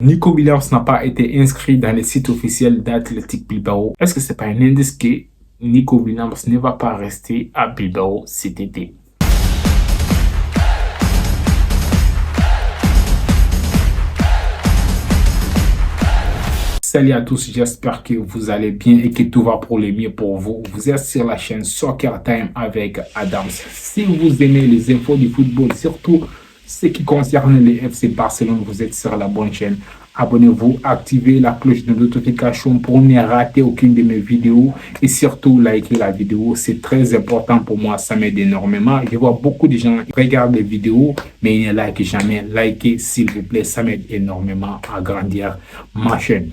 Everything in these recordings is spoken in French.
Nico Williams n'a pas été inscrit dans le site officiel d'Athletic Bilbao. Est-ce que c'est pas un indice que Nico Williams ne va pas rester à Bilbao cet été? Salut à tous, j'espère que vous allez bien et que tout va pour le mieux pour vous. Vous êtes sur la chaîne Soccer Time avec Adams. Si vous aimez les infos du football, surtout ce qui concerne les FC Barcelone, vous êtes sur la bonne chaîne. Abonnez-vous, activez la cloche de notification pour ne rater aucune de mes vidéos et surtout likez la vidéo. C'est très important pour moi, ça m'aide énormément. Je vois beaucoup de gens qui regardent les vidéos mais ils ne likent jamais. Likez s'il vous plaît, ça m'aide énormément à grandir ma chaîne.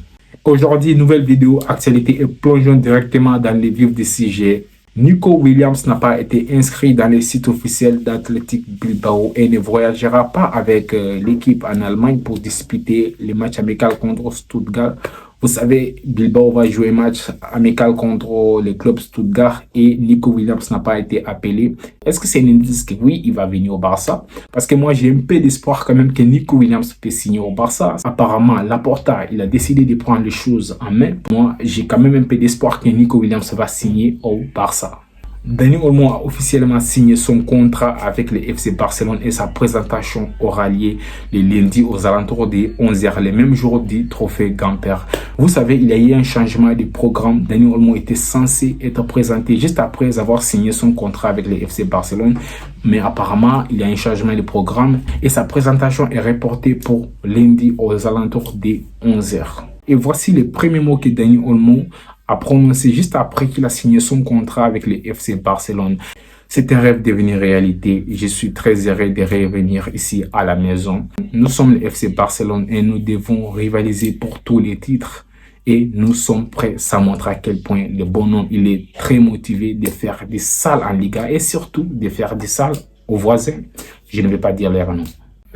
Aujourd'hui, nouvelle vidéo actualité et plongeons directement dans les vifs du sujet. Nico Williams n'a pas été inscrit dans le site officiel d'Athletic Bilbao et ne voyagera pas avec l'équipe en Allemagne pour disputer les matchs amicaux contre Stuttgart. Vous savez, Bilbao va jouer un match amical contre le club Stuttgart et Nico Williams n'a pas été appelé. Est-ce que c'est un indice que oui, il va venir au Barça? Parce que moi, j'ai un peu d'espoir quand même que Nico Williams peut signer au Barça. Apparemment, Laporta, il a décidé de prendre les choses en main. Moi, j'ai quand même un peu d'espoir que Nico Williams va signer au Barça. Dani Olmo a officiellement signé son contrat avec le FC Barcelone et sa présentation aura lieu le lundi aux alentours des 11h, le même jour du trophée Gamper. Vous savez, il y a eu un changement de programme. Dani Olmo était censé être présenté juste après avoir signé son contrat avec le FC Barcelone. Mais apparemment, il y a un changement de programme et sa présentation est reportée pour lundi aux alentours des 11h. Et voici les premiers mots que Dani Olmo a prononcé juste après qu'il a signé son contrat avec le FC Barcelone. C'est un rêve devenu réalité. Je suis très heureux de revenir ici à la maison. Nous sommes le FC Barcelone et nous devons rivaliser pour tous les titres. Et nous sommes prêts. Ça montre à quel point le bonhomme il est très motivé de faire des salles en Liga et surtout de faire des salles aux voisins. Je ne vais pas dire leur nom.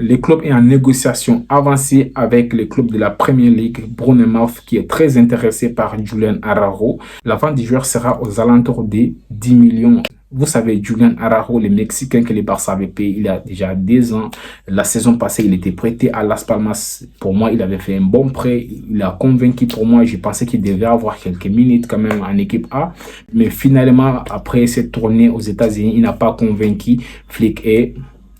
Le club est en négociation avancée avec le club de la Premier League, Bournemouth, qui est très intéressé par Julián Araujo. La vente du joueur sera aux alentours de 10 millions. Vous savez, Julián Araujo, le Mexicain que les Barça avaient payé il y a déjà 2 ans. La saison passée, il était prêté à Las Palmas. Pour moi, il avait fait un bon prêt. Il a convaincu pour moi. Je pensais qu'il devait avoir quelques minutes quand même en équipe A. Mais finalement, après cette tournée aux États-Unis, il n'a pas convaincu Flick et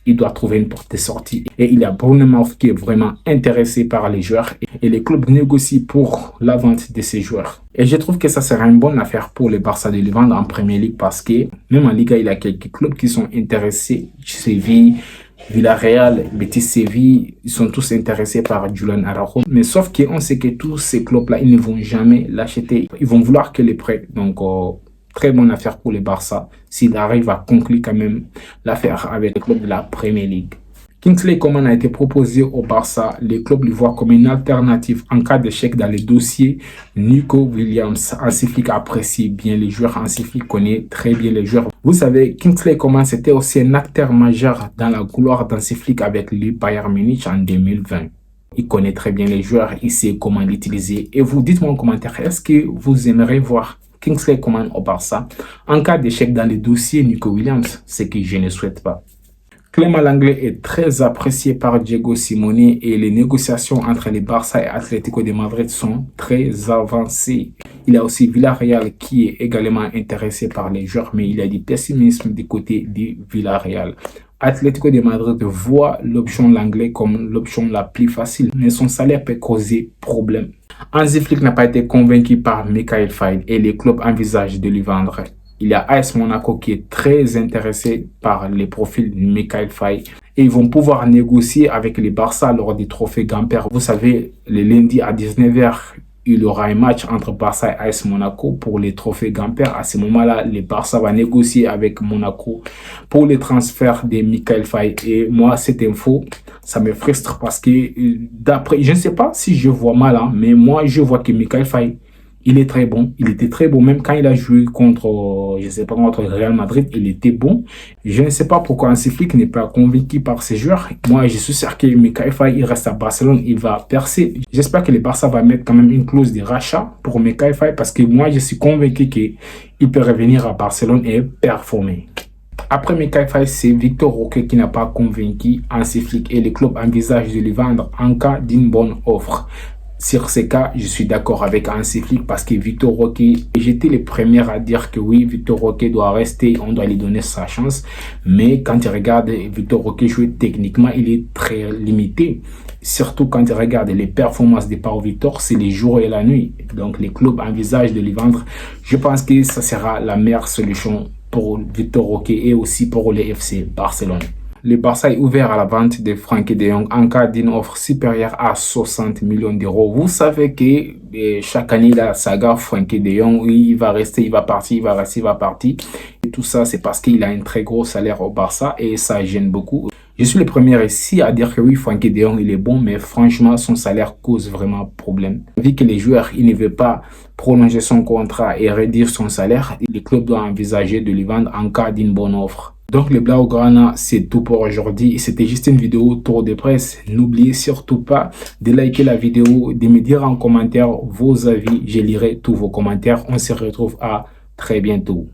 il doit trouver une porte de sortie. Et il y a Bournemouth qui est vraiment intéressé par les joueurs. Et les clubs négocient pour la vente de ces joueurs. Et je trouve que ça sera une bonne affaire pour le Barça de les vendre en Premier League parce que même en Liga, il y a quelques clubs qui sont intéressés. Séville, Villarreal, Betis Séville, ils sont tous intéressés par Julián Araujo. Mais sauf qu'on sait que tous ces clubs-là, ils ne vont jamais l'acheter. Ils vont vouloir que les prêts. Donc, très bonne affaire pour les Barça s'il arrive à conclure quand même l'affaire avec le club de la Premier League. Kingsley Coman a été proposé au Barça. Les clubs le voient comme une alternative en cas d'échec dans le dossier. Nico Williams, Hansi Flick apprécie bien les joueurs. Hansi Flick connaît très bien les joueurs. Vous savez, Kingsley Coman c'était aussi un acteur majeur dans la gloire d'Hansi Flick avec le Bayern Munich en 2020. Il connaît très bien les joueurs, il sait comment l'utiliser. Et vous dites-moi en commentaire, est-ce que vous aimeriez voir Kingsley Coman au Barça en cas d'échec dans le dossier Nico Williams, ce que je ne souhaite pas. Clément Lenglet est très apprécié par Diego Simeone et les négociations entre les Barça et Atlético de Madrid sont très avancées. Il y a aussi Villarreal qui est également intéressé par les joueurs, mais il y a du pessimisme du côté du Villarreal. Atlético de Madrid voit l'option Lenglet comme l'option la plus facile, mais son salaire peut causer problème. Hansi Flick n'a pas été convaincu par Michael Faye et les clubs envisagent de lui vendre. Il y a AS Monaco qui est très intéressé par les profils de Michael Faye et ils vont pouvoir négocier avec les Barça lors du trophée Gamper. Vous savez, le lundi à 19h, il y aura un match entre Barça et AS Monaco pour les trophées Gamper. À ce moment-là, le Barça va négocier avec Monaco pour les transferts de Michael Faye. Et moi, cette info, ça me frustre parce que d'après, je ne sais pas si je vois mal, hein, mais moi, je vois que Michael Faye, il est très bon. Il était très bon. Même quand il a joué contre, je sais pas, contre Real Madrid, il était bon. Je ne sais pas pourquoi Hansi Flick n'est pas convaincu par ces joueurs. Moi, je suis sûr que Michael Faye, il reste à Barcelone, il va percer. J'espère que le Barça va mettre quand même une clause de rachat pour Michael Faye parce que moi, je suis convaincu qu'il peut revenir à Barcelone et performer. Après Mekhi Faye, c'est Victor Roque qui n'a pas convaincu Hansi Flick et le club envisage de le vendre en cas d'une bonne offre. Sur ces cas, je suis d'accord avec Hansi Flick parce que Victor Roque, j'étais le premier à dire que oui, Victor Roque doit rester, on doit lui donner sa chance. Mais quand tu regardes Victor Roque jouer techniquement, il est très limité. Surtout quand tu regardes les performances de Pau Victor, c'est les jours et la nuit. Donc les clubs envisagent de les vendre. Je pense que ça sera la meilleure solution pour Victor Roque et aussi pour le FC Barcelone. Le Barça est ouvert à la vente de Frenkie de Jong en cas d'une offre supérieure à 60 millions d'euros. Vous savez que chaque année, la saga Frenkie de Jong, il va rester, il va partir, il va rester, il va partir. Et tout ça, c'est parce qu'il a un très gros salaire au Barça et ça gêne beaucoup. Je suis le premier ici à dire que oui, Frenkie de Jong, il est bon, mais franchement, son salaire cause vraiment problème. Vu que les joueurs, ils ne veulent pas prolonger son contrat et réduire son salaire, le club doit envisager de lui vendre en cas d'une bonne offre. Donc le Blaugrana, c'est tout pour aujourd'hui. C'était juste une vidéo tour de presse. N'oubliez surtout pas de liker la vidéo, de me dire en commentaire vos avis. Je lirai tous vos commentaires. On se retrouve à très bientôt.